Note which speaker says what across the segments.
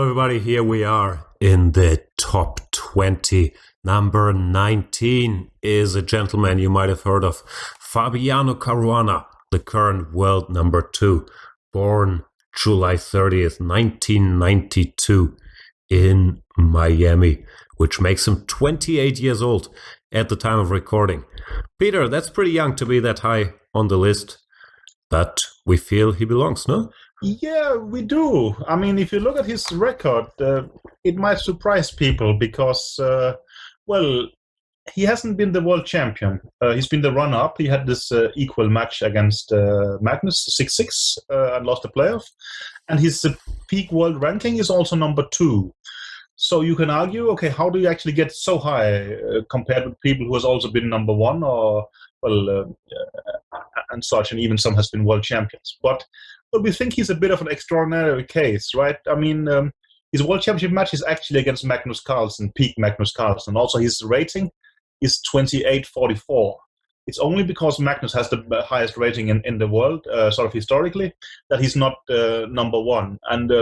Speaker 1: Everybody, here we are in the top 20. Number 19 is a gentleman you might have heard of, Fabiano Caruana, the current world number 2, born July 30th, 1992 in Miami, which makes him 28 years old at the time of recording. Peter, that's pretty young to be that high on the list, but we feel he belongs, no?
Speaker 2: Yeah, we do. I mean, if you look at his record, it might surprise people because, he hasn't been the world champion. He's been the runner-up. He had this equal match against Magnus, 6-6, and lost the playoff. And his peak world ranking is also number 2. So you can argue, okay, how do you actually get so high compared with people who has also been number 1 or, and such, and even some has been world champions. But we think he's a bit of an extraordinary case, right? I mean, his world championship match is actually against Magnus Carlsen, peak Magnus Carlsen. Also, his rating is 28.44. It's only because Magnus has the highest rating in the world, sort of historically, that he's not number 1. And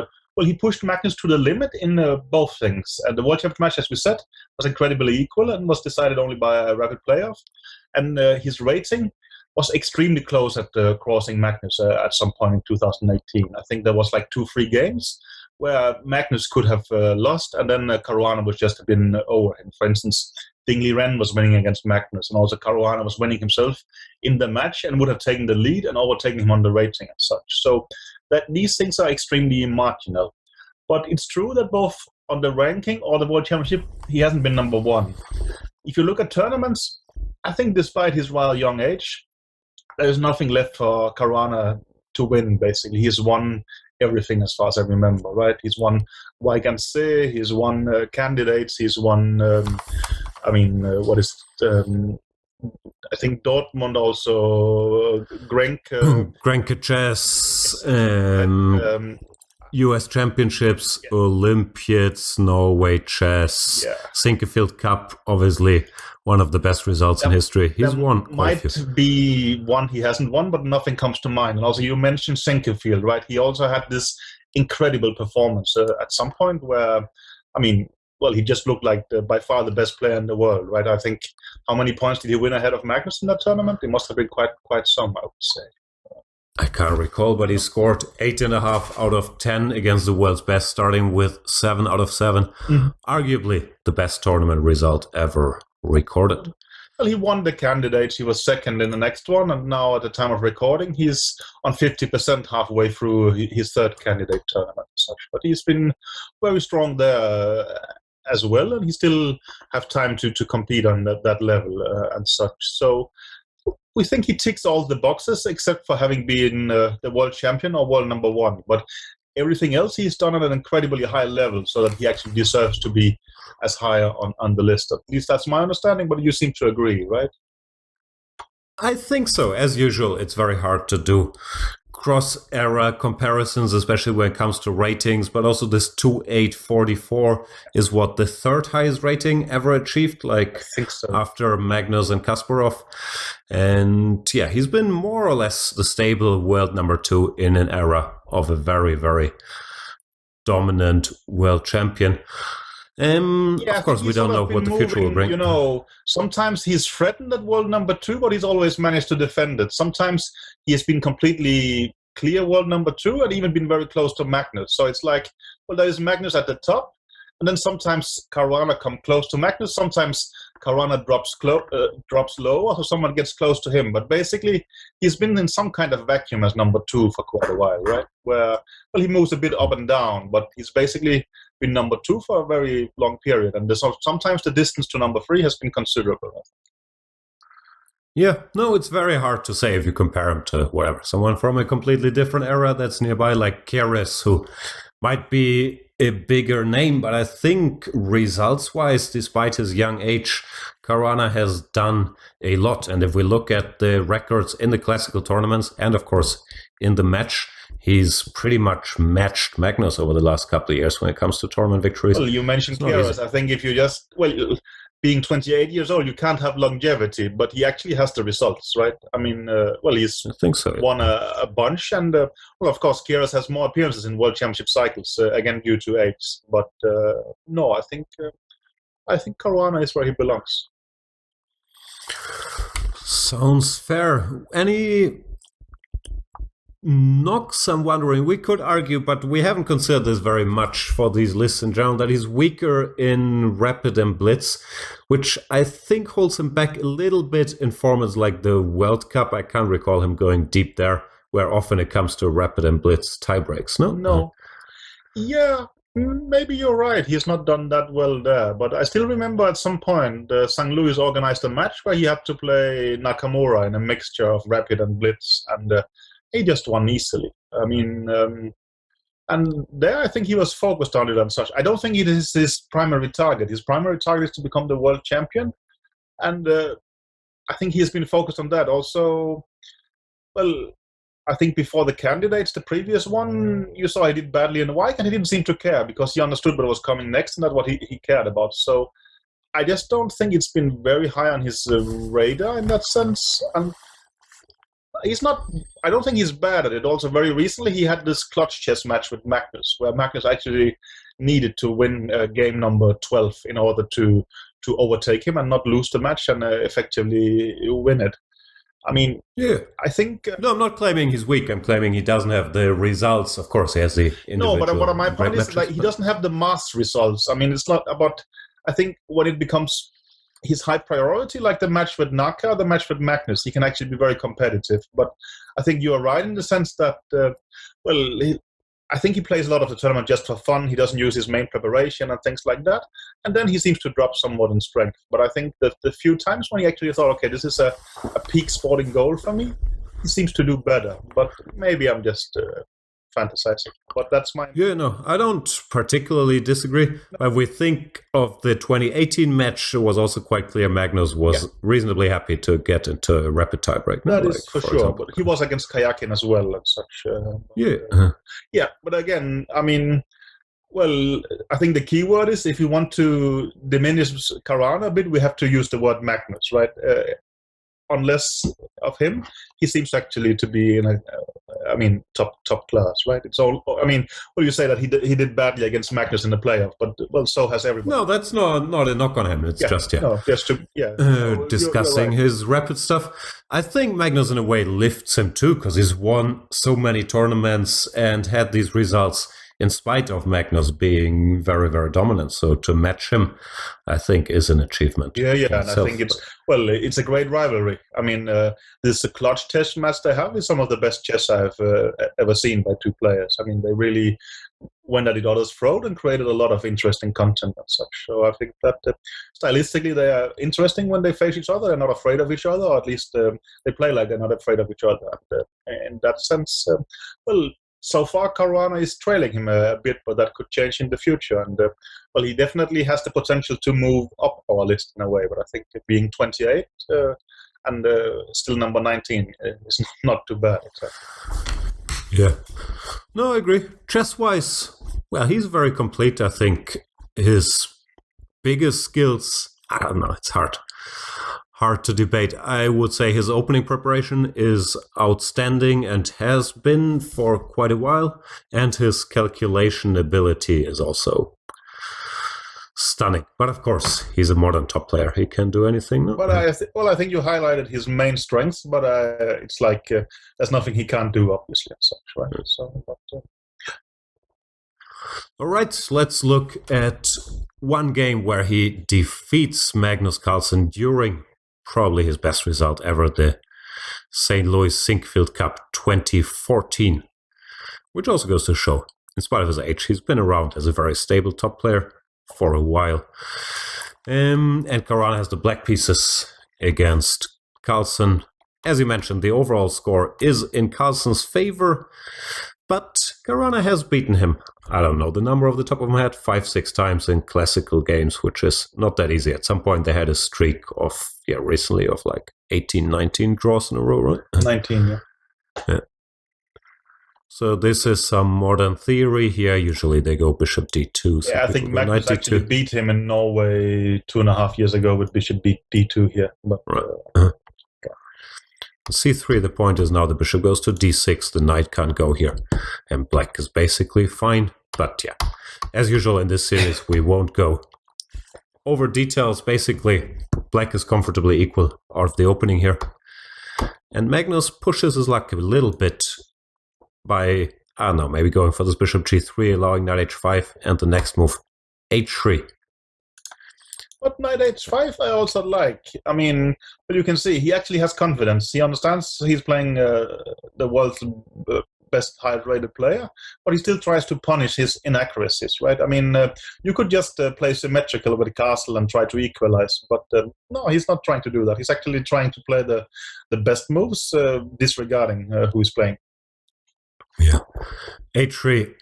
Speaker 2: he pushed Magnus to the limit in both things. And the world championship match, as we said, was incredibly equal and was decided only by a rapid playoff. And his rating was extremely close at crossing Magnus at some point in 2018. I think there was like 2-3 games where Magnus could have lost, and then Caruana was just a bit over him. For instance, Dingley Ren was winning against Magnus, and also Caruana was winning himself in the match and would have taken the lead and overtaken him on the rating and such. So that these things are extremely marginal. But it's true that both on the ranking or the World Championship, he hasn't been number 1. If you look at tournaments, I think despite his rather young age, there's nothing left for Caruana to win, basically. He's won everything as far as I remember, right? He's won Weiganse, he's won candidates, he's won, I think Dortmund also,
Speaker 1: Grenke Chess, US Championships, yeah. Olympiads, Norway Chess, yeah. Sinquefield Cup, obviously one of the best results in history. He's won quite a few.
Speaker 2: Might be one he hasn't won, but nothing comes to mind. And also you mentioned Sinquefield, right? He also had this incredible performance at some point where, he just looked like by far the best player in the world, right? I think, how many points did he win ahead of Magnus in that tournament? It must have been quite some, I would say.
Speaker 1: I can't recall, but he scored 8.5 out of 10 against the world's best, starting with 7 out of 7. Mm-hmm. Arguably the best tournament result ever recorded.
Speaker 2: Well, he won the candidates. He was second in the next one, and now at the time of recording, he's on 50% halfway through his third candidate tournament and such. But he's been very strong there as well, and he still have time to compete on that level and such. So we think he ticks all the boxes except for having been the world champion or world number 1. But everything else he's done at an incredibly high level so that he actually deserves to be as high on the list. At least that's my understanding, but you seem to agree, right?
Speaker 1: I think so. As usual, it's very hard to do cross-era comparisons, especially when it comes to ratings, but also this 2844 is what the third highest rating ever achieved,
Speaker 2: I think so.
Speaker 1: After Magnus and Kasparov. And yeah, he's been more or less the stable world number 2 in an era of a very, very dominant world champion. Of course, we don't know what the future will bring.
Speaker 2: Sometimes he's threatened at world number 2, but he's always managed to defend it. Sometimes he has been completely clear world number 2 and even been very close to Magnus. So it's like, there is Magnus at the top, and then sometimes Caruana come close to Magnus. Sometimes Caruana drops low, or someone gets close to him. But basically, he's been in some kind of vacuum as number 2 for quite a while, right? Where he moves a bit up and down, but he's basically been number 2 for a very long period. And sometimes the distance to number 3 has been considerable.
Speaker 1: Yeah, no, it's very hard to say if you compare him to someone from a completely different era that's nearby, like Keres, who might be a bigger name, but I think results-wise, despite his young age, Caruana has done a lot. And if we look at the records in the classical tournaments and, of course, in the match, he's pretty much matched Magnus over the last couple of years when it comes to tournament victories.
Speaker 2: Well, you mentioned Keres. I think if you just, being 28 years old, you can't have longevity, but he actually has the results, right? I mean, he's
Speaker 1: I think so.
Speaker 2: won a bunch, and of course, Kyrgios has more appearances in World Championship cycles, again due to age. But no, I think Caruana is where he belongs.
Speaker 1: Sounds fair. Any knocks? I'm wondering. We could argue, but we haven't considered this very much for these lists in general, that he's weaker in rapid and blitz, which I think holds him back a little bit in formats like the World Cup. I can't recall him going deep there, where often it comes to rapid and blitz tiebreaks. No.
Speaker 2: Yeah, maybe you're right. He's not done that well there. But I still remember at some point, St. Louis organized a match where he had to play Nakamura in a mixture of rapid and blitz, and he just won easily. I mean, and there I think he was focused on it and such. I don't think it is his primary target. His primary target is to become the world champion. And I think he has been focused on that. Also, well, I think before the candidates, the previous one, you saw he did badly in the Wijk, and he didn't seem to care because he understood what was coming next and that's what he cared about. So I just don't think it's been very high on his radar in that sense. And he's not, I don't think he's bad at it. Also, very recently he had this clutch chess match with Magnus, where Magnus actually needed to win game number 12 in order to overtake him and not lose the match and effectively win it. I mean,
Speaker 1: yeah.
Speaker 2: I think...
Speaker 1: no, I'm not claiming he's weak. I'm claiming he doesn't have the results. Of course, he has the individual...
Speaker 2: No, but what my point is, like, he doesn't have the mass results. I mean, it's not about... I think when it becomes his high priority, like the match with Naka, the match with Magnus, he can actually be very competitive. But I think you are right in the sense that, I think he plays a lot of the tournament just for fun. He doesn't use his main preparation and things like that. And then he seems to drop somewhat in strength. But I think that the few times when he actually thought, okay, this is a peak sporting goal for me, he seems to do better. But maybe I'm just fantasizing. But that's my...
Speaker 1: Yeah, no, I don't particularly disagree. If we think of the 2018 match, it was also quite clear Magnus was reasonably happy to get into a rapid tiebreak.
Speaker 2: That is for sure. Example. But he was against Kayakin as well and such. Yeah, but again, I mean, well, I think the key word is if you want to diminish Caruana a bit, we have to use the word Magnus, right? Unless of him, he seems actually to be in a, top class, right? It's all. I mean, well, you say that he did badly against Magnus in the playoff, but well, so has everybody.
Speaker 1: No, that's not a knock on him. It's just discussing
Speaker 2: right.
Speaker 1: His rapid stuff. I think Magnus in a way lifts him too because he's won so many tournaments and had these results in spite of Magnus being very, very dominant. So to match him, I think, is an achievement.
Speaker 2: Yeah, and I think it's a great rivalry. I mean, this clutch test match they have is some of the best chess I've ever seen by two players. I mean, they really went at each other's throat and created a lot of interesting content and such. So I think that stylistically they are interesting when they face each other. They're not afraid of each other, or at least they play like they're not afraid of each other. And in that sense, so far, Caruana is trailing him a bit, but that could change in the future. And he definitely has the potential to move up our list in a way. But I think being 28 and still number 19 is not too bad. Exactly.
Speaker 1: Yeah. No, I agree. Chess-wise, well, he's very complete. I think his biggest skills, I don't know, it's hard to debate. I would say his opening preparation is outstanding and has been for quite a while, and his calculation ability is also stunning. But of course, he's a modern top player. He can do anything. No?
Speaker 2: But I think you highlighted his main strengths, but it's like there's nothing he can't do, obviously, and such, right? So,
Speaker 1: all right, let's look at one game where he defeats Magnus Carlsen during probably his best result ever, the St. Louis Sinkfield Cup 2014, which also goes to show, in spite of his age, he's been around as a very stable top player for a while. And Caruana has the black pieces against Carlsen. As you mentioned, the overall score is in Carlsen's favor, but Caruana has beaten him, I don't know the number off the top of my head, 5-6 times in classical games, which is not that easy. At some point they had a streak of, recently of like 18, 19 draws in a row, right?
Speaker 2: 19, yeah.
Speaker 1: So this is some modern theory here. Usually they go bishop d2.
Speaker 2: Yeah, I think Magnus actually beat him in Norway 2.5 years ago with bishop d2 here. But,
Speaker 1: right. c3, the point is now the bishop goes to d6. The knight can't go here. And black is basically fine. But yeah, as usual in this series, we won't go over details. Basically, black is comfortably equal out of the opening here. And Magnus pushes his luck a little bit by, I don't know, maybe going for this bishop g3, allowing knight h5, and the next move, h3.
Speaker 2: But knight h5 I also like. I mean, but you can see he actually has confidence. He understands he's playing the world's best high-rated player, but he still tries to punish his inaccuracies, right? I mean, you could just play symmetrical with the castle and try to equalize, but no, he's not trying to do that. He's actually trying to play the best moves, disregarding who is playing.
Speaker 1: Yeah. h3,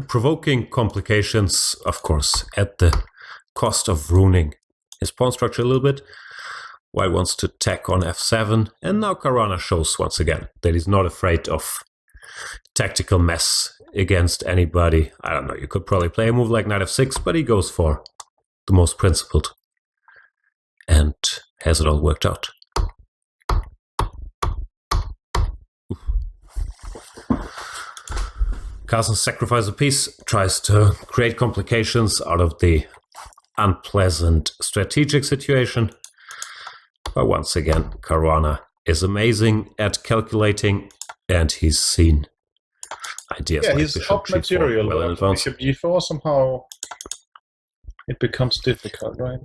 Speaker 1: provoking complications, of course, at the cost of ruining his pawn structure a little bit. White wants to tack on f7, and now Caruana shows once again that he's not afraid of tactical mess against anybody. I don't know, you could probably play a move like knight f6, but he goes for the most principled and has it all worked out. Carlsen sacrifices a piece, tries to create complications out of the unpleasant strategic situation. But once again, Caruana is amazing at calculating, and he's seen ideas like
Speaker 2: his
Speaker 1: bishop
Speaker 2: top
Speaker 1: g4
Speaker 2: material,
Speaker 1: well in advance.
Speaker 2: Bishop g4, somehow it becomes difficult, right?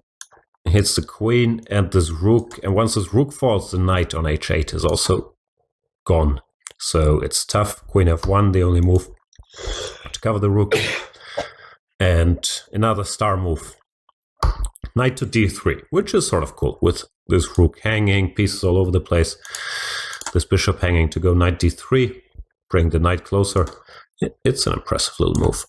Speaker 1: Hits the queen and this rook, and once this rook falls, the knight on h8 is also gone. So it's tough. Queen f1, the only move to cover the rook. And another star move. Knight to d3, which is sort of cool, with this rook hanging, pieces all over the place. This bishop hanging to go knight d3, bring the knight closer. It's an impressive little move.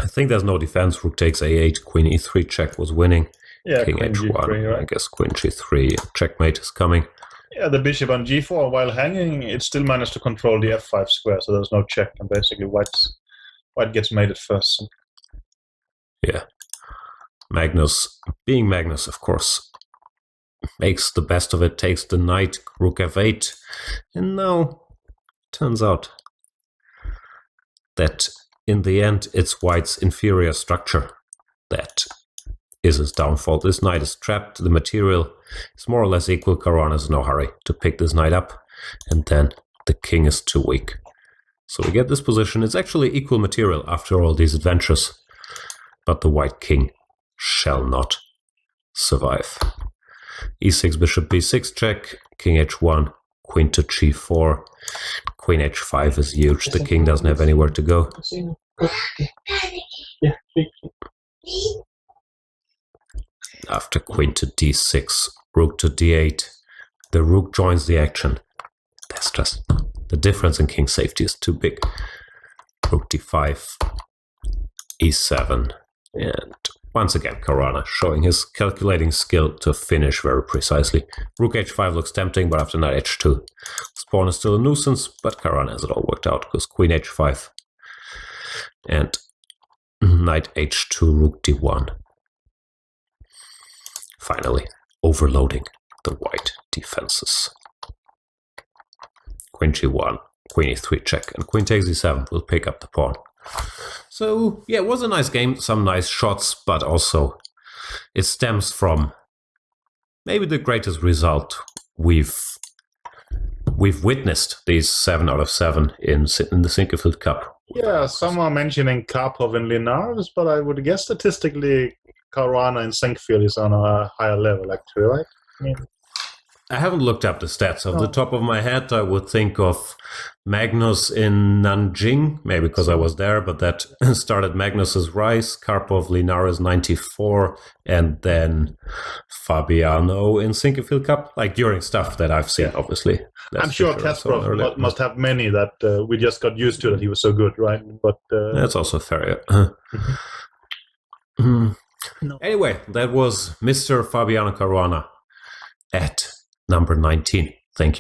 Speaker 1: I think there's no defense. Rook takes a8, queen e3 check was winning.
Speaker 2: Yeah,
Speaker 1: king
Speaker 2: queen
Speaker 1: h1,
Speaker 2: g3, right?
Speaker 1: I guess queen g3, checkmate is coming.
Speaker 2: Yeah, the bishop on g4, while hanging, it still managed to control the f5 square, so there's no check, and basically white gets mated first.
Speaker 1: Yeah. Magnus, being Magnus, of course, makes the best of it, takes the knight, rook f8, and now turns out that in the end it's white's inferior structure that is his downfall. This knight is trapped, the material is more or less equal. Caruana is in no hurry to pick this knight up, and then the king is too weak. So we get this position. It's actually equal material after all these adventures, but the white king shall not survive. e6, bishop b6 check, king h1, queen to g4, queen h5 is huge. The king doesn't have anywhere to go. After queen to d6, rook to d8, the rook joins the action. That's just, the difference in king safety is too big. Rook d5, e7, and once again Caruana showing his calculating skill to finish very precisely. Rook h5 looks tempting, but after knight h2, this pawn is still a nuisance, but Caruana has it all worked out, because queen h5 and knight h2, rook d1. Finally, overloading the white defenses. Queen g1, queen e3 check, and queen takes e7 will pick up the pawn. So, yeah, it was a nice game, some nice shots, but also it stems from maybe the greatest result we've witnessed, these 7 out of 7 in the Sinquefield Cup.
Speaker 2: Yeah, some are mentioning Karpov and Linares, but I would guess statistically Caruana and Sinquefield is on a higher level, actually, right?
Speaker 1: I haven't looked up the stats. Off the top of my head, I would think of Magnus in Nanjing, maybe because I was there, but that started Magnus's rise. Karpov, Linares 94, and then Fabiano in Sinquefield Cup, like during stuff that I've seen, obviously.
Speaker 2: I'm sure Kasparov must have many that we just got used to that he was so good, right? But
Speaker 1: that's also fair, yeah. No. Anyway, that was Mr. Fabiano Caruana at number 19. Thank you.